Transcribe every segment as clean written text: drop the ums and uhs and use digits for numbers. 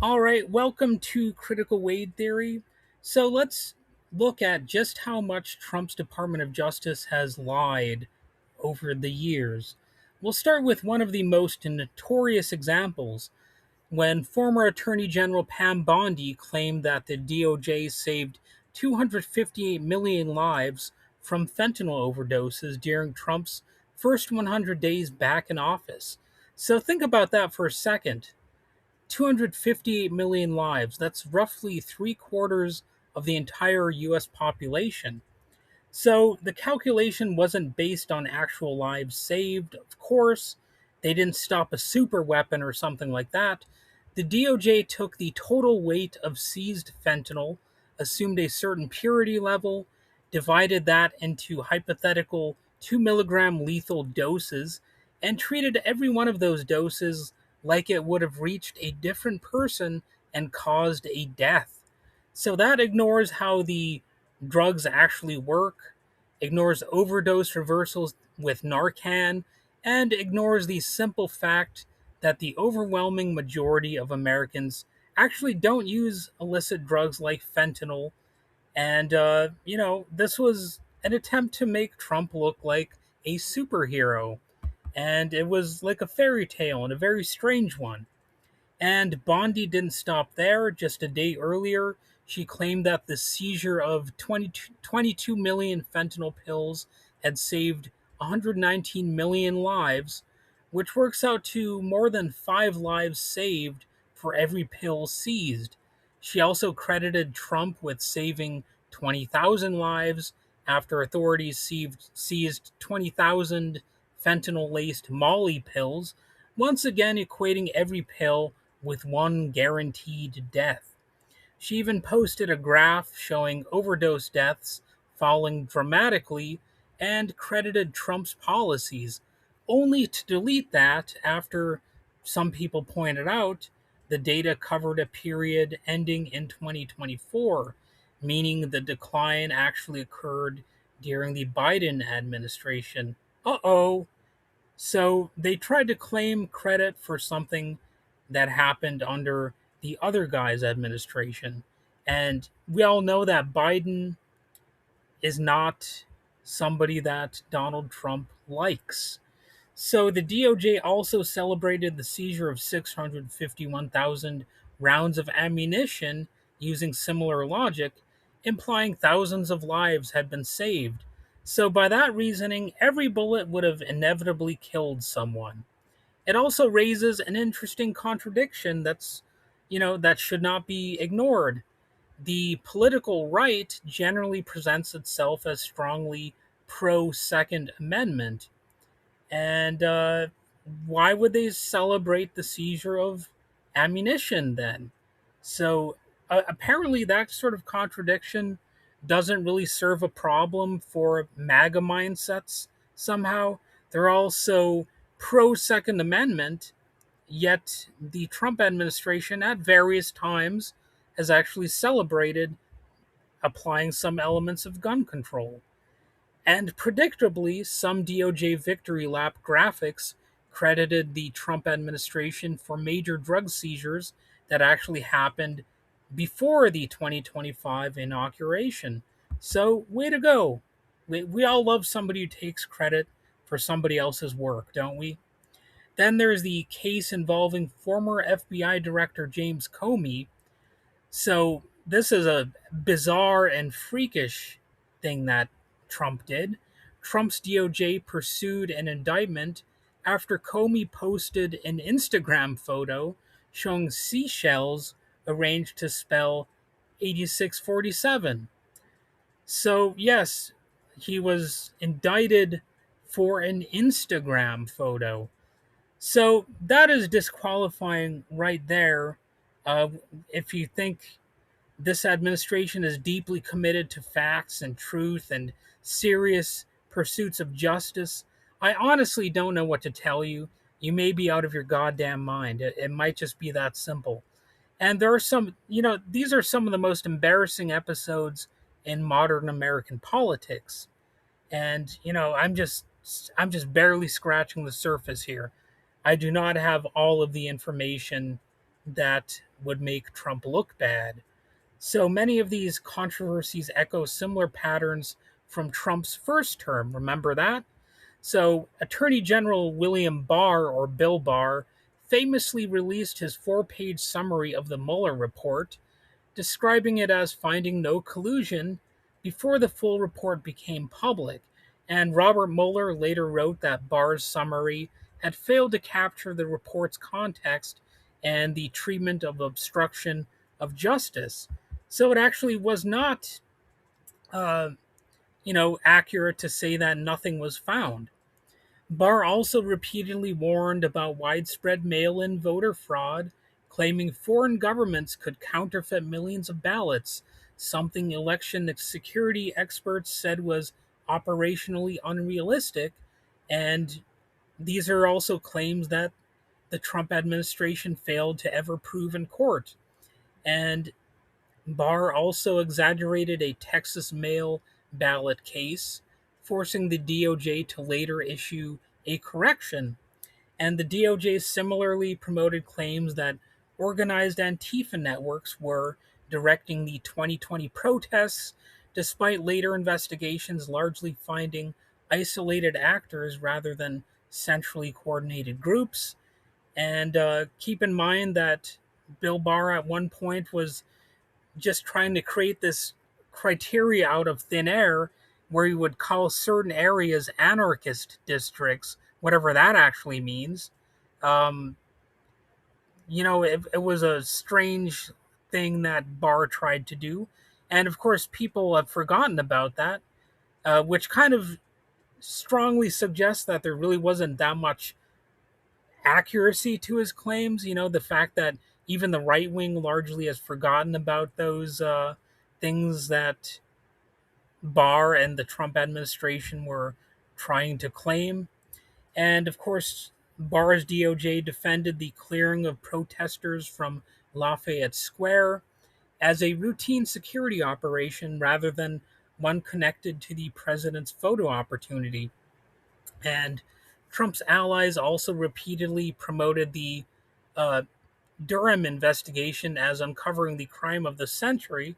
All right, welcome to Critical Weight Theory. So let's look at just how much Trump's Department of Justice has lied over the years. We'll start with one of the most notorious examples when former Attorney General Pam Bondi claimed that the DOJ saved 258 million lives from fentanyl overdoses during Trump's first 100 days back in office. So think about that for a second. 258 million lives. That's roughly three quarters of the entire US population. So the calculation wasn't based on actual lives saved, of course. They didn't stop a super weapon or something like that. The DOJ took the total weight of seized fentanyl, assumed a certain purity level, divided that into hypothetical 2 milligram lethal doses, and treated every one of those doses like it would have reached a different person and caused a death. So that ignores how the drugs actually work, ignores overdose reversals with Narcan, and ignores the simple fact that the overwhelming majority of Americans actually don't use illicit drugs like fentanyl. And, this was an attempt to make Trump look like a superhero. And it was like a fairy tale and a very strange one. And Bondi didn't stop there. Just a day earlier, she claimed that the seizure of 22 million fentanyl pills had saved 119 million lives, which works out to more than 5 lives saved for every pill seized. She also credited Trump with saving 20,000 lives after authorities seized 20,000 fentanyl laced Molly pills, once again equating every pill with one guaranteed death. She even posted a graph showing overdose deaths falling dramatically and credited Trump's policies, only to delete that after some people pointed out the data covered a period ending in 2024, meaning the decline actually occurred during the Biden administration. Uh oh. So they tried to claim credit for something that happened under the other guy's administration. And we all know that Biden is not somebody that Donald Trump likes. So the DOJ also celebrated the seizure of 651,000 rounds of ammunition using similar logic, implying thousands of lives had been saved. So by that reasoning, every bullet would have inevitably killed someone. It also raises an interesting contradiction that should not be ignored. The political right generally presents itself as strongly pro Second Amendment, and why would they celebrate the seizure of ammunition then? So apparently, that sort of contradiction doesn't really serve a problem for MAGA mindsets somehow. They're also pro Second Amendment, yet the Trump administration at various times has actually celebrated applying some elements of gun control. And predictably, some DOJ victory lap graphics credited the Trump administration for major drug seizures that actually happened before the 2025 inauguration. So, way to go. We all love somebody who takes credit for somebody else's work, don't we? Then there's the case involving former FBI Director James Comey. So, this is a bizarre and freakish thing that Trump did. Trump's DOJ pursued an indictment after Comey posted an Instagram photo showing seashells arranged to spell 8647. So, yes, he was indicted for an Instagram photo. So, that is disqualifying right there. Uh, if you think this administration is deeply committed to facts and truth and serious pursuits of justice, I honestly don't know what to tell you. You may be out of your goddamn mind. It might just be that simple. And there are these are some of the most embarrassing episodes in modern American politics. And, I'm just barely scratching the surface here. I do not have all of the information that would make Trump look bad. So many of these controversies echo similar patterns from Trump's first term. Remember that? So, Attorney General William Barr, or Bill Barr, famously released his 4-page summary of the Mueller report, describing it as finding no collusion before the full report became public. And Robert Mueller later wrote that Barr's summary had failed to capture the report's context and the treatment of obstruction of justice. So it actually was not, uh, accurate to say that nothing was found. Barr also repeatedly warned about widespread mail in voter fraud, claiming foreign governments could counterfeit millions of ballots, something election security experts said was operationally unrealistic. And these are also claims that the Trump administration failed to ever prove in court. And Barr also exaggerated a Texas mail ballot case, forcing the DOJ to later issue a correction. And the DOJ similarly promoted claims that organized Antifa networks were directing the 2020 protests, despite later investigations largely finding isolated actors rather than centrally coordinated groups. And keep in mind that Bill Barr at one point was just trying to create this criteria out of thin air where you would call certain areas anarchist districts, whatever that actually means. Um, it was a strange thing that Barr tried to do. And of course, people have forgotten about that, which kind of strongly suggests that there really wasn't that much accuracy to his claims. The fact that even the right wing largely has forgotten about those things that Barr and the Trump administration were trying to claim. And of course, Barr's DOJ defended the clearing of protesters from Lafayette Square as a routine security operation rather than one connected to the president's photo opportunity. And Trump's allies also repeatedly promoted the uh, Durham investigation as uncovering the crime of the century,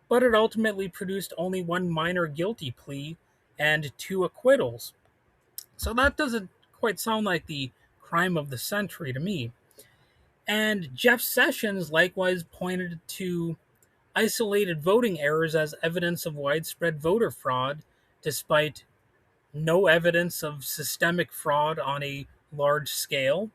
but it ultimately produced only one minor guilty plea and 2 acquittals. So that doesn't quite sound like the crime of the century to me. And Jeff Sessions likewise pointed to isolated voting errors as evidence of widespread voter fraud, despite no evidence of systemic fraud on a large scale.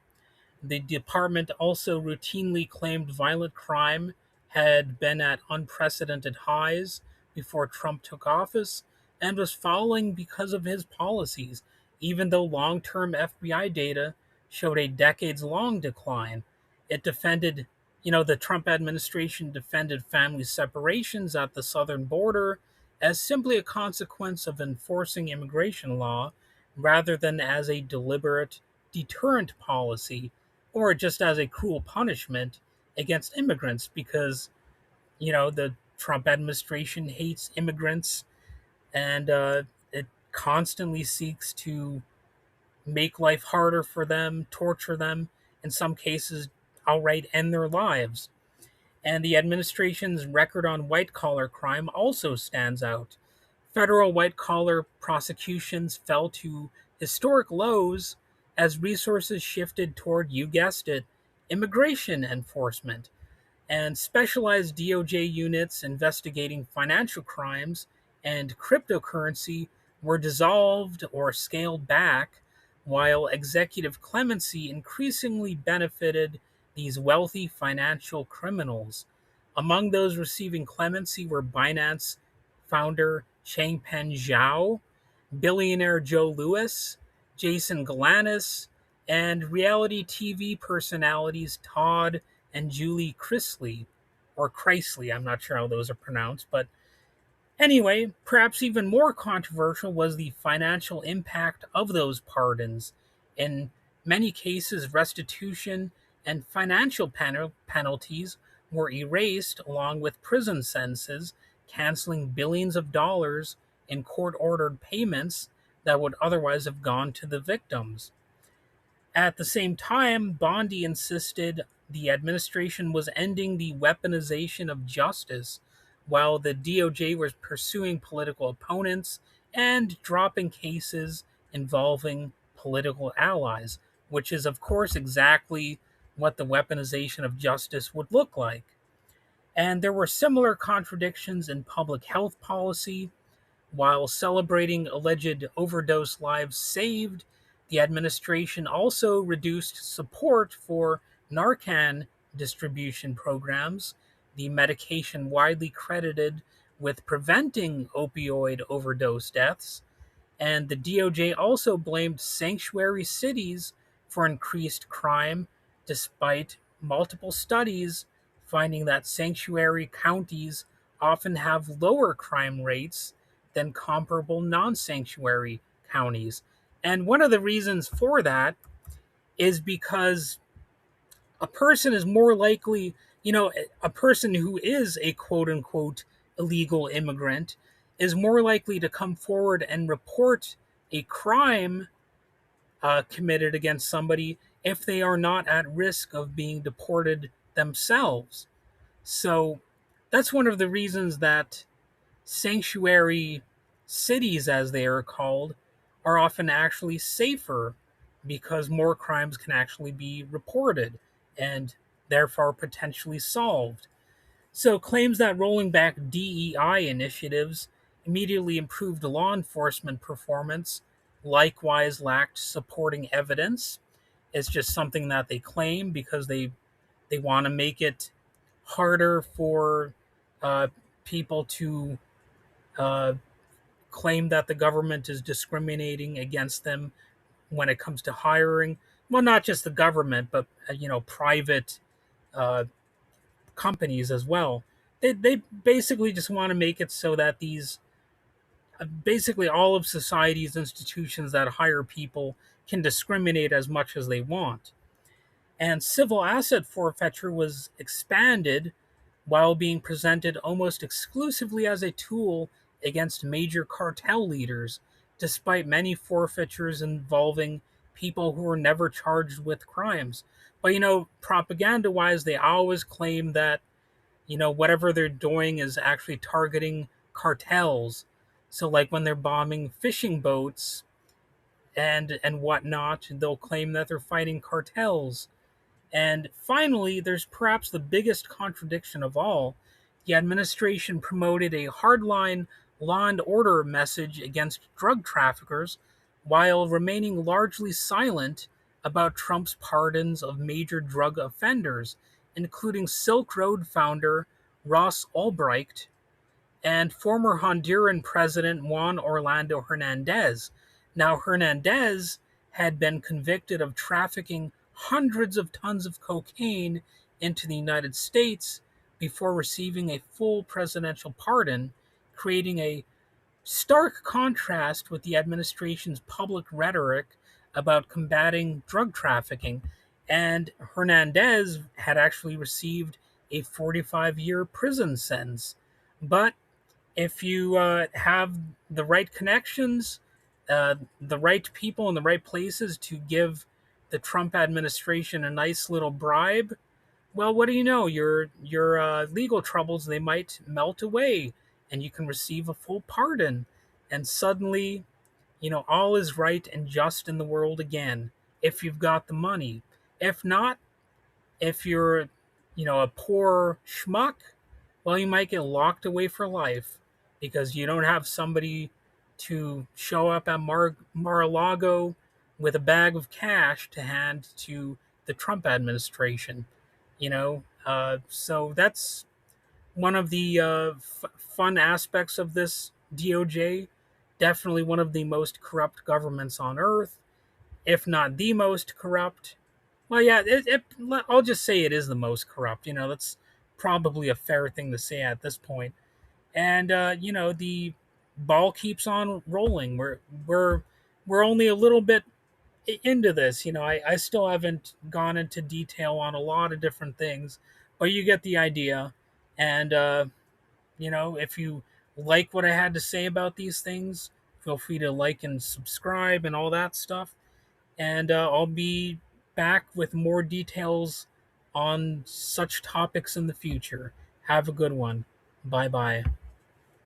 The department also routinely claimed violent crime had been at unprecedented highs before Trump took office and was falling because of his policies, even though long term FBI data showed a decades long decline. It defended, the Trump administration defended family separations at the southern border as simply a consequence of enforcing immigration law rather than as a deliberate deterrent policy or just as a cruel punishment against immigrants because, the Trump administration hates immigrants and it constantly seeks to make life harder for them, torture them, in some cases, outright end their lives. And the administration's record on white collar crime also stands out. Federal white collar prosecutions fell to historic lows as resources shifted toward, you guessed it, immigration enforcement. And specialized DOJ units investigating financial crimes and cryptocurrency were dissolved or scaled back, while executive clemency increasingly benefited these wealthy financial criminals. Among those receiving clemency were Binance founder Changpeng Zhao, billionaire Joe Louis, Jason Galanis, and reality TV personalities Todd and Julie Chrisley, or Chrisley, I'm not sure how those are pronounced, but anyway, perhaps even more controversial was the financial impact of those pardons. In many cases, restitution and financial penalties were erased along with prison sentences, canceling billions of dollars in court ordered payments that would otherwise have gone to the victims. At the same time, Bondi insisted the administration was ending the weaponization of justice, while the DOJ was pursuing political opponents and dropping cases involving political allies, which is, of course, exactly what the weaponization of justice would look like. And there were similar contradictions in public health policy. While celebrating alleged overdose lives saved, the administration also reduced support for Narcan distribution programs, the medication widely credited with preventing opioid overdose deaths. And the DOJ also blamed sanctuary cities for increased crime, despite multiple studies finding that sanctuary counties often have lower crime rates than comparable non sanctuary counties. And one of the reasons for that is because a person is more likely, a person who is a quote unquote illegal immigrant is more likely to come forward and report a crime committed against somebody if they are not at risk of being deported themselves. So that's one of the reasons that sanctuary cities, as they are called, are often actually safer because more crimes can actually be reported and therefore potentially solved. So, claims that rolling back DEI initiatives immediately improved law enforcement performance likewise lacked supporting evidence. It's just something that they claim because they want to make it harder for uh, people to uh, claim that the government is discriminating against them when it comes to hiring. Well, not just the government, but private uh, companies as well. They basically just want to make it so that these basically all of society's institutions that hire people can discriminate as much as they want. And civil asset forfeiture was expanded while being presented almost exclusively as a tool against major cartel leaders, despite many forfeitures involving people who were never charged with crimes. But propaganda wise, they always claim that, whatever they're doing is actually targeting cartels. So, like when they're bombing fishing boats and whatnot, they'll claim that they're fighting cartels. And finally, there's perhaps the biggest contradiction of all. The administration promoted a hardline law and order message against drug traffickers while remaining largely silent about Trump's pardons of major drug offenders, including Silk Road founder Ross Ulbricht and former Honduran President Juan Orlando Hernandez. Now, Hernandez had been convicted of trafficking hundreds of tons of cocaine into the United States before receiving a full presidential pardon, creating a stark contrast with the administration's public rhetoric about combating drug trafficking. And Hernandez had actually received a 45-year prison sentence. But if you have the right connections, the right people in the right places to give the Trump administration a nice little bribe, well, what do you know? Your legal troubles, they might melt away, and you can receive a full pardon, and suddenly, all is right and just in the world again. If you've got the money, if not, if you're, a poor schmuck, well, you might get locked away for life because you don't have somebody to show up at Mar-a-Lago with a bag of cash to hand to the Trump administration. So that's one of the fun aspects of this DOJ. Definitely one of the most corrupt governments on earth, if not the most corrupt. Well, yeah, I'll just say it is the most corrupt. That's probably a fair thing to say at this point. And the ball keeps on rolling. We're only a little bit into this. I still haven't gone into detail on a lot of different things, but you get the idea. And if you like what I had to say about these things, feel free to like and subscribe and all that stuff. And I'll be back with more details on such topics in the future. Have a good one. Bye bye.